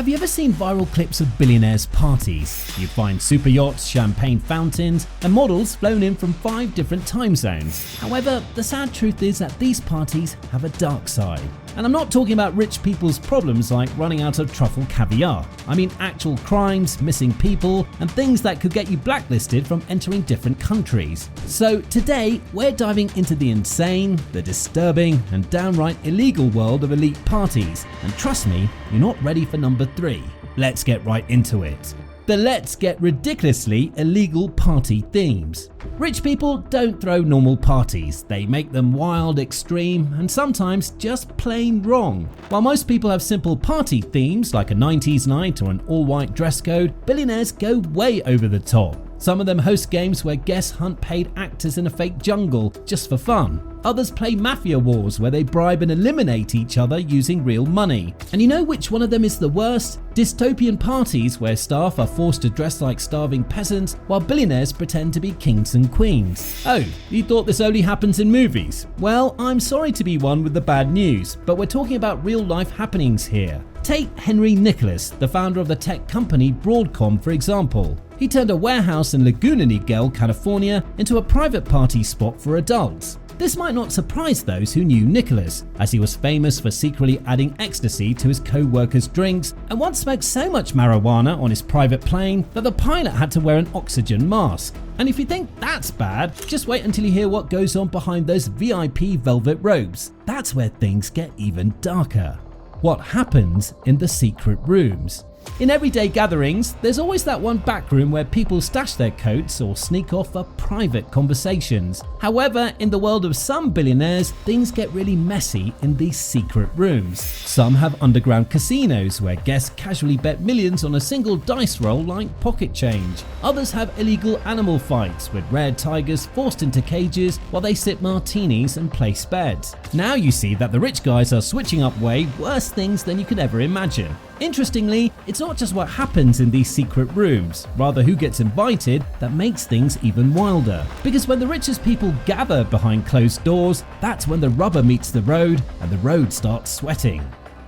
Have you ever seen viral clips of billionaires' parties? You find super yachts, champagne fountains, and models flown in from 5 different time zones. However, the sad truth is that these parties have a dark side. And I'm not talking about rich people's problems like running out of truffle caviar. I mean actual crimes, missing people, and things that could get you blacklisted from entering different countries. So today, we're diving into the insane, the disturbing, and downright illegal world of elite parties. And trust me, you're not ready for number 3. Let's get right into it. The let's get ridiculously illegal party themes. Rich people don't throw normal parties, they make them wild, extreme, and sometimes just plain wrong. While most people have simple party themes like a 90s night or an all-white dress code, billionaires go way over the top. Some of them host games where guests hunt paid actors in a fake jungle just for fun. Others play mafia wars where they bribe and eliminate each other using real money. And you know which one of them is the worst? Dystopian parties where staff are forced to dress like starving peasants while billionaires pretend to be kings and queens. Oh, you thought this only happens in movies? Well, I'm sorry to be one with the bad news, but we're talking about real life happenings here. Take Henry Nicholas, the founder of the tech company Broadcom, for example. He turned a warehouse in Laguna Niguel, California into a private party spot for adults. This might not surprise those who knew Nicholas, as he was famous for secretly adding ecstasy to his co-workers' drinks and once smoked so much marijuana on his private plane that the pilot had to wear an oxygen mask. And if you think that's bad, just wait until you hear what goes on behind those VIP velvet robes. That's where things get even darker. What happens in the secret rooms? In everyday gatherings, there's always that one back room where people stash their coats or sneak off for private conversations. However, in the world of some billionaires, things get really messy in these secret rooms. Some have underground casinos where guests casually bet millions on a single dice roll like pocket change. Others have illegal animal fights with rare tigers forced into cages while they sip martinis and place bets. Now you see that the rich guys are switching up way worse things than you could ever imagine. Interestingly, it's not just what happens in these secret rooms, rather who gets invited that makes things even wilder. Because when the richest people gather behind closed doors, that's when the rubber meets the road and the road starts sweating.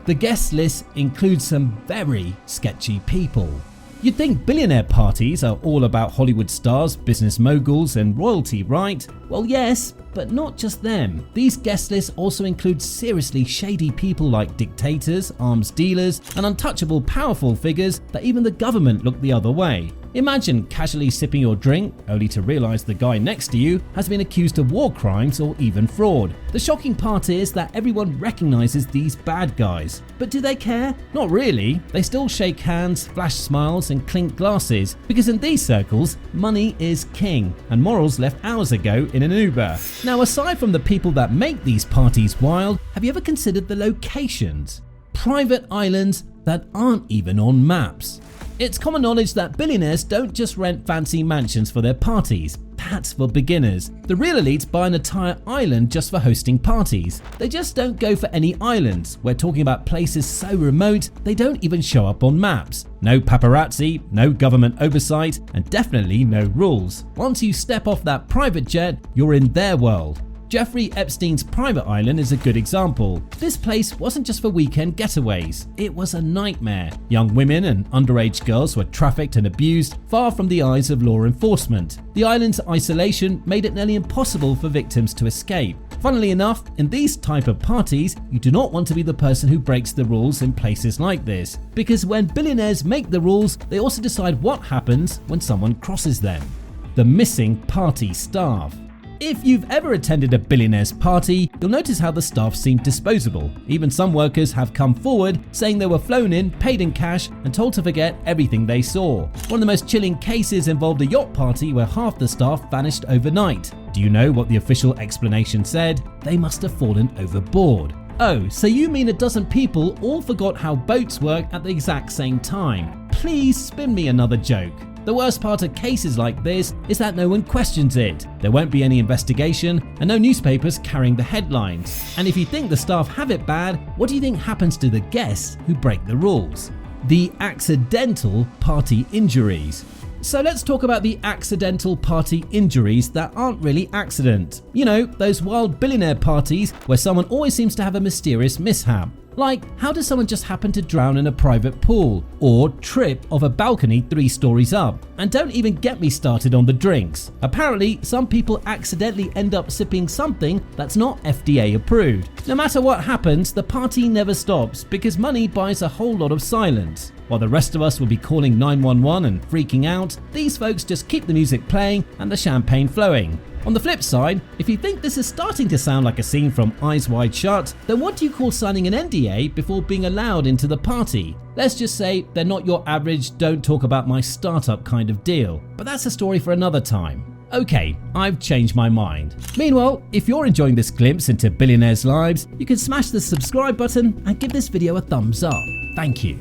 The guest list includes some very sketchy people. You'd think billionaire parties are all about Hollywood stars, business moguls, and royalty, right? Well, yes, but not just them. These guest lists also include seriously shady people like dictators, arms dealers, and untouchable powerful figures that even the government look the other way. Imagine casually sipping your drink only to realize the guy next to you has been accused of war crimes or even fraud. The shocking part is that everyone recognizes these bad guys. But do they care? Not really. They still shake hands, flash smiles, and clink glasses because in these circles, money is king and morals left hours ago in an Uber. Now, aside from the people that make these parties wild, have you ever considered the locations? Private islands that aren't even on maps. It's common knowledge that billionaires don't just rent fancy mansions for their parties. That's for beginners. The real elites buy an entire island just for hosting parties. They just don't go for any islands. We're talking about places so remote they don't even show up on maps. No paparazzi, no government oversight, and definitely no rules. Once you step off that private jet, you're in their world. Jeffrey Epstein's private island is a good example. This place wasn't just for weekend getaways, it was a nightmare. Young women and underage girls were trafficked and abused far from the eyes of law enforcement. The island's isolation made it nearly impossible for victims to escape. Funnily enough, in these type of parties, you do not want to be the person who breaks the rules in places like this, because when billionaires make the rules, they also decide what happens when someone crosses them. The missing party staff. If you've ever attended a billionaire's party, you'll notice how the staff seem disposable. Even some workers have come forward saying they were flown in, paid in cash, and told to forget everything they saw. One of the most chilling cases involved a yacht party where half the staff vanished overnight. Do you know what the official explanation said? They must have fallen overboard. Oh, so you mean a dozen people all forgot how boats work at the exact same time? Please spin me another joke. The worst part of cases like this is that no one questions it. There won't be any investigation and no newspapers carrying the headlines. And if you think the staff have it bad, what do you think happens to the guests who break the rules? The accidental party injuries. So let's talk about the accidental party injuries that aren't really accident. You know, those wild billionaire parties where someone always seems to have a mysterious mishap. Like, how does someone just happen to drown in a private pool or trip off a balcony 3 stories up? And don't even get me started on the drinks. Apparently, some people accidentally end up sipping something that's not FDA approved. No matter what happens, the party never stops because money buys a whole lot of silence. While the rest of us will be calling 911 and freaking out, these folks just keep the music playing and the champagne flowing. On the flip side, if you think this is starting to sound like a scene from Eyes Wide Shut, then what do you call signing an NDA before being allowed into the party? Let's just say they're not your average don't talk about my startup kind of deal, but that's a story for another time. Okay, I've changed my mind. Meanwhile, if you're enjoying this glimpse into billionaires' lives, you can smash the subscribe button and give this video a thumbs up. Thank you.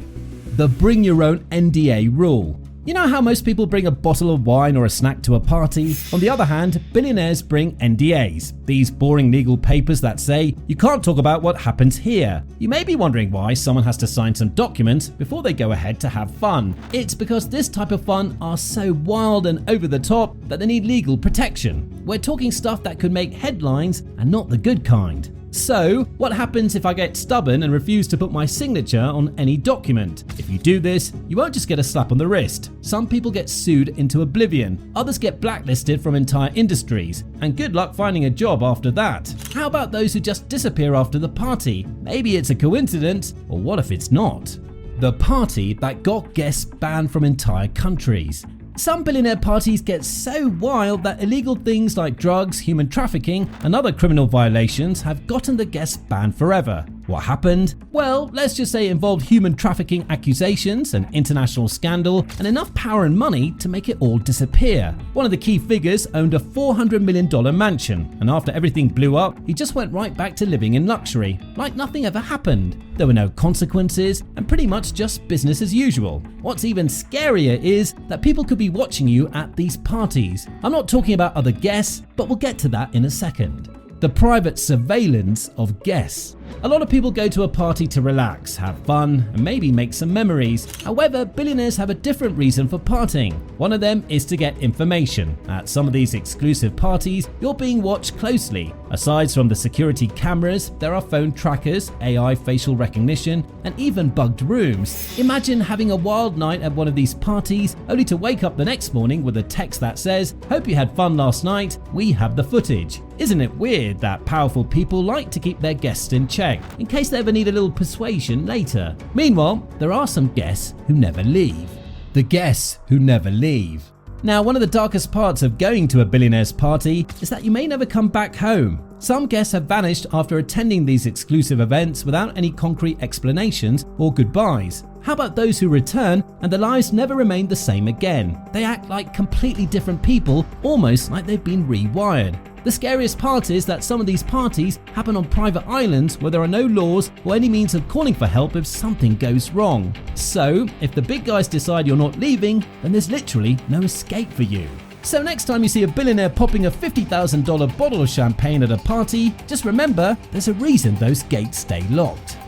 The bring your own NDA rule. You know how most people bring a bottle of wine or a snack to a party? On the other hand, billionaires bring NDAs, these boring legal papers that say you can't talk about what happens here. You may be wondering why someone has to sign some documents before they go ahead to have fun. It's because this type of fun are so wild and over the top that they need legal protection. We're talking stuff that could make headlines and not the good kind. So, what happens if I get stubborn and refuse to put my signature on any document? If you do this, you won't just get a slap on the wrist. Some people get sued into oblivion, others get blacklisted from entire industries, and good luck finding a job after that. How about those who just disappear after the party? Maybe it's a coincidence, or what if it's not? The party that got guests banned from entire countries. Some billionaire parties get so wild that illegal things like drugs, human trafficking, and other criminal violations have gotten the guests banned forever. What happened? Well, let's just say it involved human trafficking accusations, an international scandal, and enough power and money to make it all disappear. One of the key figures owned a $400 million mansion, and after everything blew up, he just went right back to living in luxury, like nothing ever happened. There were no consequences, and pretty much just business as usual. What's even scarier is that people could be watching you at these parties. I'm not talking about other guests, but we'll get to that in a second. The private surveillance of guests. A lot of people go to a party to relax, have fun, and maybe make some memories. However, billionaires have a different reason for partying. One of them is to get information. At some of these exclusive parties, you're being watched closely. Aside from the security cameras, there are phone trackers, AI facial recognition, and even bugged rooms. Imagine having a wild night at one of these parties, only to wake up the next morning with a text that says, "Hope you had fun last night, we have the footage." Isn't it weird that powerful people like to keep their guests in check, in case they ever need a little persuasion later? Meanwhile, there are some guests who never leave. The guests who never leave. Now, one of the darkest parts of going to a billionaire's party is that you may never come back home. Some guests have vanished after attending these exclusive events without any concrete explanations or goodbyes. How about those who return and their lives never remain the same again? They act like completely different people, almost like they've been rewired. The scariest part is that some of these parties happen on private islands where there are no laws or any means of calling for help if something goes wrong. So, if the big guys decide you're not leaving, then there's literally no escape for you. So next time you see a billionaire popping a $50,000 bottle of champagne at a party, just remember there's a reason those gates stay locked.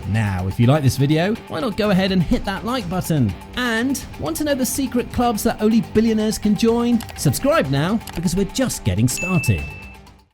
Now, if you like this video, why not go ahead and hit that like button? And want to know the secret clubs that only billionaires can join? Subscribe now, because we're just getting started.